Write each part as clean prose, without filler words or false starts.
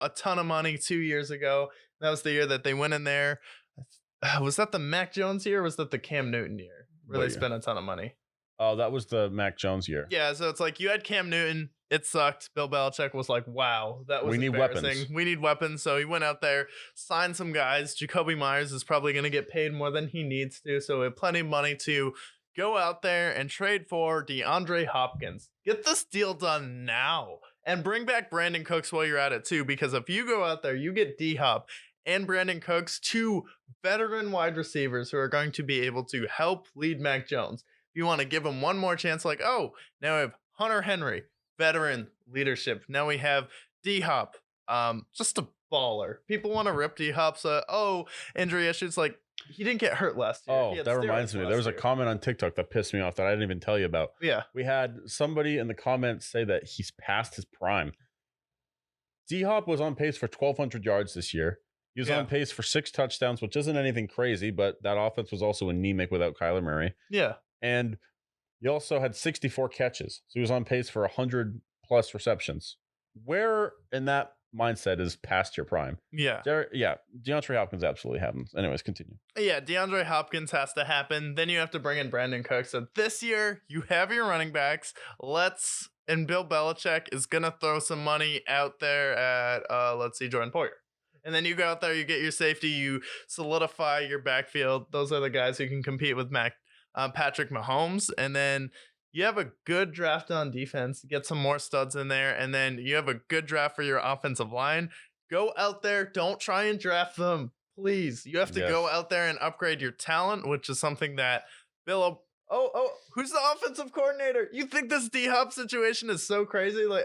a ton of money 2 years ago. That was the year that they went in there. Was that the Mac Jones year or was that the Cam Newton year where What they year? spent a ton of money? Oh, that was the Mac Jones year. Yeah, so it's like you had Cam Newton. It sucked. Bill Belichick was like, wow, that was We need embarrassing. weapons. We need weapons. So he went out there, signed some guys. Jacoby Myers is probably going to get paid more than he needs to. So we have plenty of money to go out there and trade for DeAndre Hopkins. Get this deal done now. And bring back Brandon Cooks while you're at it too. Because if you go out there, you get D-Hop and Brandon Cooks, two veteran wide receivers who are going to be able to help lead Mac Jones. If you want to give him one more chance, like, oh, now we have Hunter Henry, veteran leadership. Now we have D-Hop, just a baller. People want to rip D-Hop, so, injury issues. Like, he didn't get hurt last year. Oh, that reminds me. There was a comment on TikTok that pissed me off that I didn't even tell you about. Yeah. We had somebody in the comments say that he's past his prime. D-Hop was on pace for 1,200 yards this year. He was on pace for 6 touchdowns, which isn't anything crazy, but that offense was also anemic without Kyler Murray. Yeah. And he also had 64 catches. So he was on pace for 100 plus receptions. Where in that mindset is past your prime? Yeah. DeAndre Hopkins absolutely happens. Anyways, continue. Yeah, DeAndre Hopkins has to happen. Then you have to bring in Brandon Cooks. So this year, you have your running backs. And Bill Belichick is going to throw some money out there at, Jordan Poyer. And then you go out there, you get your safety, you solidify your backfield. Those are the guys who can compete with Patrick Mahomes. And then you have a good draft on defense, get some more studs in there. And then you have a good draft for your offensive line. Go out there. Don't try and draft them, please. You have to go out there and upgrade your talent, which is something that Bill... who's the offensive coordinator? You think this D-Hop situation is so crazy? Like,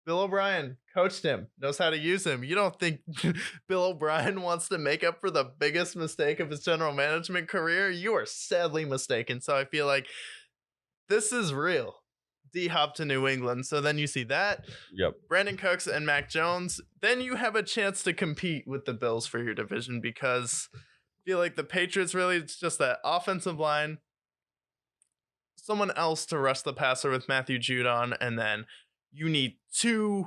Bill O'Brien coached him, knows how to use him. You don't think Bill O'Brien wants to make up for the biggest mistake of his general management career? You are sadly mistaken. So I feel like this is real. D-Hop to New England. So then you see that. Yep. Brandon Cooks and Mac Jones. Then you have a chance to compete with the Bills for your division because I feel like the Patriots really, it's just that offensive line. Someone else to rush the passer with Matthew Judon, and then you need 2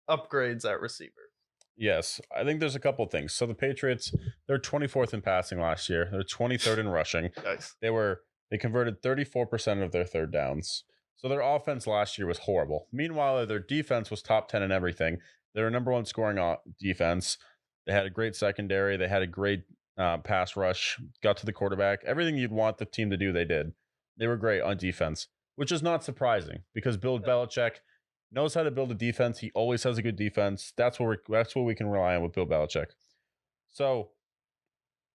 upgrades at receiver. Yes, I think there's a couple things. So the Patriots, they're 24th in passing last year. They're 23rd in rushing. Nice. They converted 34% of their third downs. So their offense last year was horrible. Meanwhile, their defense was top 10 in everything. They were number 1 scoring defense. They had a great secondary. They had a great pass rush, got to the quarterback. Everything you'd want the team to do, they did. They were great on defense, which is not surprising because Bill Belichick knows how to build a defense. He always has a good defense. That's what we can rely on with Bill Belichick. So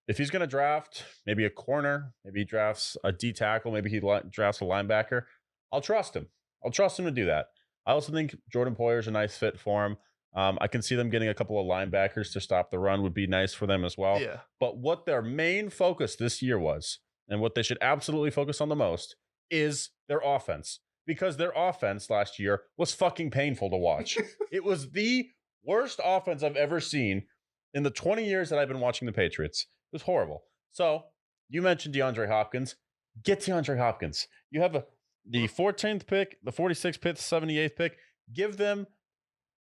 if he's going to draft maybe a corner, maybe he drafts a D tackle, maybe he drafts a linebacker, I'll trust him. I'll trust him to do that. I also think Jordan Poyer is a nice fit for him. I can see them getting a couple of linebackers to stop the run would be nice for them as well. Yeah. But what their main focus this year was, and what they should absolutely focus on the most, is their offense. Because their offense last year was fucking painful to watch. It was the worst offense I've ever seen in the 20 years that I've been watching the Patriots. It was horrible. So you mentioned DeAndre Hopkins. Get DeAndre Hopkins. You have the 14th pick, the 46th pick, the 78th pick. Give them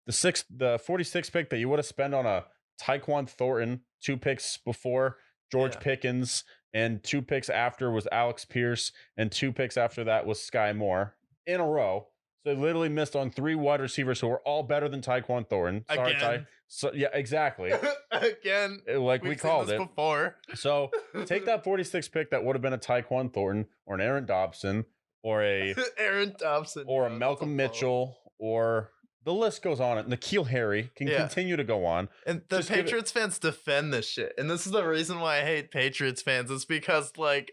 the 46th pick that you would have spent on a Tyquan Thornton, 2 picks before George Pickens, and 2 picks after was Alex Pierce, and 2 picks after that was Sky Moore in a row. So they literally missed on 3 wide receivers who were all better than Tyquan Thornton. Sorry, Again. So yeah, exactly. Again. Like we called it before. So take that 46th pick that would have been a Tyquan Thornton or an Aaron Dobson or a Aaron Dobson or a Malcolm Mitchell, or the list goes on. N'Keal Harry can continue to go on. And the Patriots fans defend this shit. And this is the reason why I hate Patriots fans. It's because, like,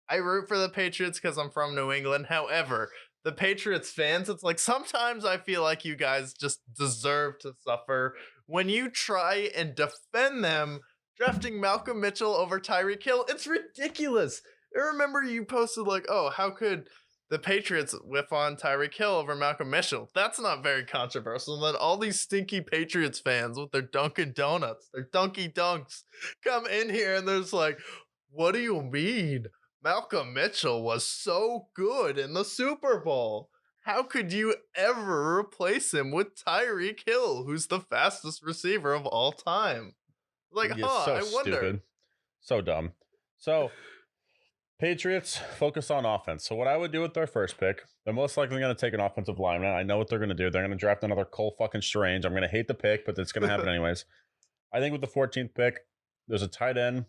I root for the Patriots because I'm from New England. However, the Patriots fans, it's like sometimes I feel like you guys just deserve to suffer when you try and defend them drafting Malcolm Mitchell over Tyreek Hill. It's ridiculous. I remember you posted like, oh, how could the Patriots whiff on Tyreek Hill over Malcolm Mitchell? That's not very controversial. And then all these stinky Patriots fans with their Dunkin' Donuts, their Dunky Dunks, come in here and there's like, what do you mean? Malcolm Mitchell was so good in the Super Bowl. how could you ever replace him with Tyreek Hill, who's the fastest receiver of all time? Like, It's so I wonder. stupid. So dumb. So Patriots focus on offense. So what I would do with their first pick, they're most likely going to take an offensive lineman. I know what they're going to do. They're going to draft another Cole fucking Strange. I'm going to hate the pick, but it's going to happen anyways. I think with the 14th pick, there's a tight end,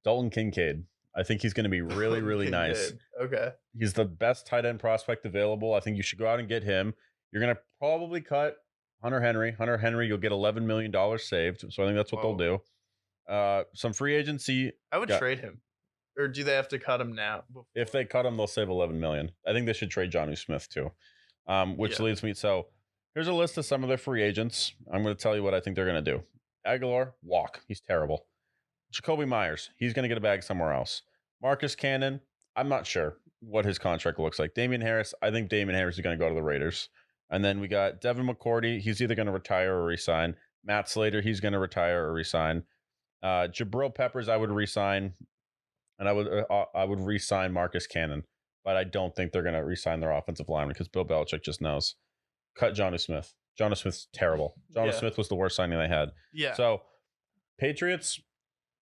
Dalton Kincaid. I think he's going to be really, really nice. Okay. He's the best tight end prospect available. I think you should go out and get him. You're going to probably cut Hunter Henry. Hunter Henry, you'll get $11 million saved. So I think that's what they'll do. Some free agency. I would trade him. Or do they have to cut him now? If they cut him, they'll save $11 million. I think they should trade Jonnu Smith too. Which leads me. So here's a list of some of their free agents. I'm going to tell you what I think they're going to do. Aguilar, walk. He's terrible. Jacoby Myers, he's going to get a bag somewhere else. Marcus Cannon, I'm not sure what his contract looks like. Damian Harris, I think Damian Harris is going to go to the Raiders. And then we got Devin McCourty. He's either going to retire or resign. Matt Slater, he's going to retire or resign. Jabril Peppers, I would resign. And I would re-sign Marcus Cannon, but I don't think they're going to re-sign their offensive lineman because Bill Belichick just knows. Cut Jonnu Smith. Jonnu Smith's terrible. Jonnu Smith was the worst signing they had. Yeah. So, Patriots,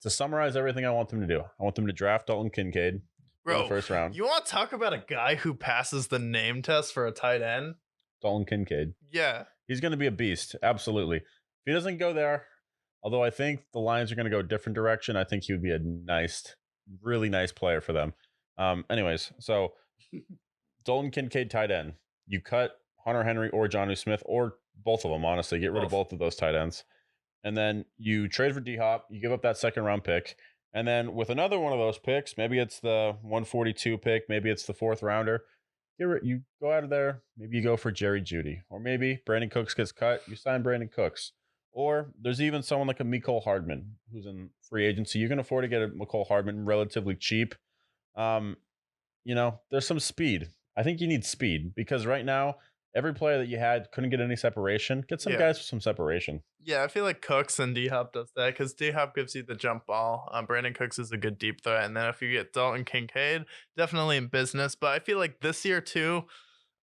to summarize everything I want them to do, I want them to draft Dalton Kincaid in the first round. You want to talk about a guy who passes the name test for a tight end? Dalton Kincaid. Yeah. He's going to be a beast. Absolutely. If he doesn't go there, although I think the Lions are going to go a different direction, I think he would be a really nice player for them. Anyways, so Dalton Kincaid tight end. You cut Hunter Henry or Jonnu Smith or both of them, honestly. Get rid of both of those tight ends. And then you trade for D-Hop. You give up that second round pick. And then with another one of those picks, maybe it's the 142 pick, maybe it's the fourth rounder. You go out of there. Maybe you go for Jerry Jeudy. Or maybe Brandon Cooks gets cut. You sign Brandon Cooks. Or there's even someone like a Mecole Hardman who's in free agency. You can afford to get a Mecole Hardman relatively cheap. There's some speed. I think you need speed because right now, every player that you had couldn't get any separation. Get some guys with some separation. Yeah, I feel like Cooks and D-Hop does that because D-Hop gives you the jump ball. Brandon Cooks is a good deep threat. And then if you get Dalton Kincaid, definitely in business. But I feel like this year too,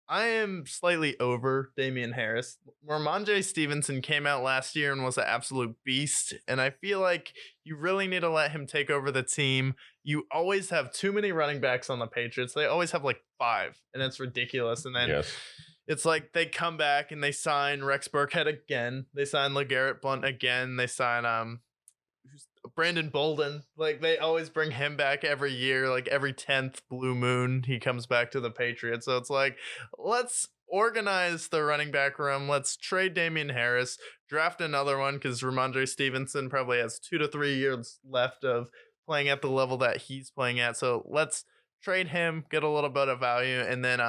I am slightly over Damian Harris. Ramondre Stevenson came out last year and was an absolute beast. And I feel like you really need to let him take over the team. You always have too many running backs on the Patriots. They always have like 5, and it's ridiculous. And then it's like they come back and they sign Rex Burkhead again. They sign LeGarrette Blount again. They sign Brandon Bolden. Like they always bring him back every year, like every 10th blue moon he comes back to the Patriots. So it's like, let's organize the running back room. Let's trade Damian Harris, draft another one because Ramondre Stevenson probably has 2 to 3 years left of playing at the level that he's playing at. So let's trade him, get a little bit of value. And then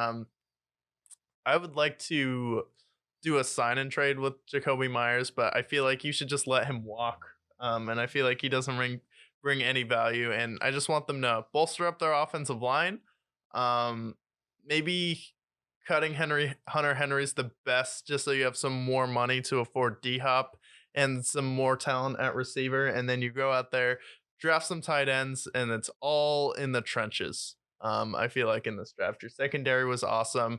I would like to do a sign and trade with Jacoby Myers, but I feel like you should just let him walk. And I feel like he doesn't bring any value. And I just want them to bolster up their offensive line. Maybe cutting Hunter Henry's the best, just so you have some more money to afford D-Hop and some more talent at receiver. And then you go out there, draft some tight ends, and it's all in the trenches. I feel like in this draft, your secondary was awesome.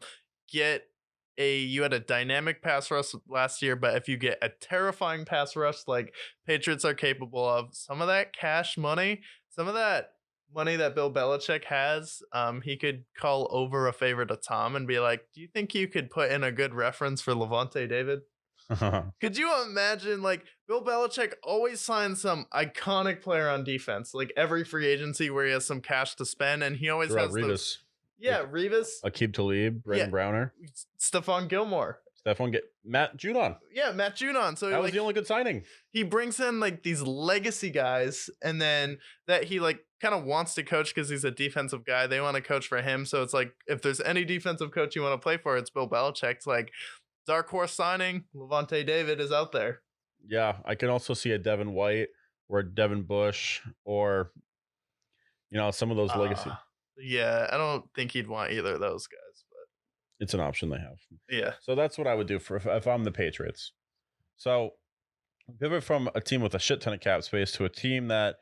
You had a dynamic pass rush last year, but if you get a terrifying pass rush like Patriots are capable of, some of that cash money, some of that money that Bill Belichick has, he could call over a favor to Tom and be like, do you think you could put in a good reference for Levante David? Could you imagine, like, Bill Belichick always signs some iconic player on defense, like every free agency where he has some cash to spend, and he always has those. Yeah, Revis. Aqib Talib, Brandon Browner. Stephon Gilmore. Matt Judon. Yeah, Matt Judon. So that was the only good signing. He brings in like these legacy guys, and then that he like kind of wants to coach because he's a defensive guy. They want to coach for him. So it's like, if there's any defensive coach you want to play for, it's Bill Belichick. It's like dark horse signing. Levante David is out there. Yeah, I can also see a Devin White or a Devin Bush or, some of those legacy. Yeah, I don't think he'd want either of those guys, but it's an option they have. Yeah. So that's what I would do if I'm the Patriots. So pivot from a team with a shit ton of cap space to a team that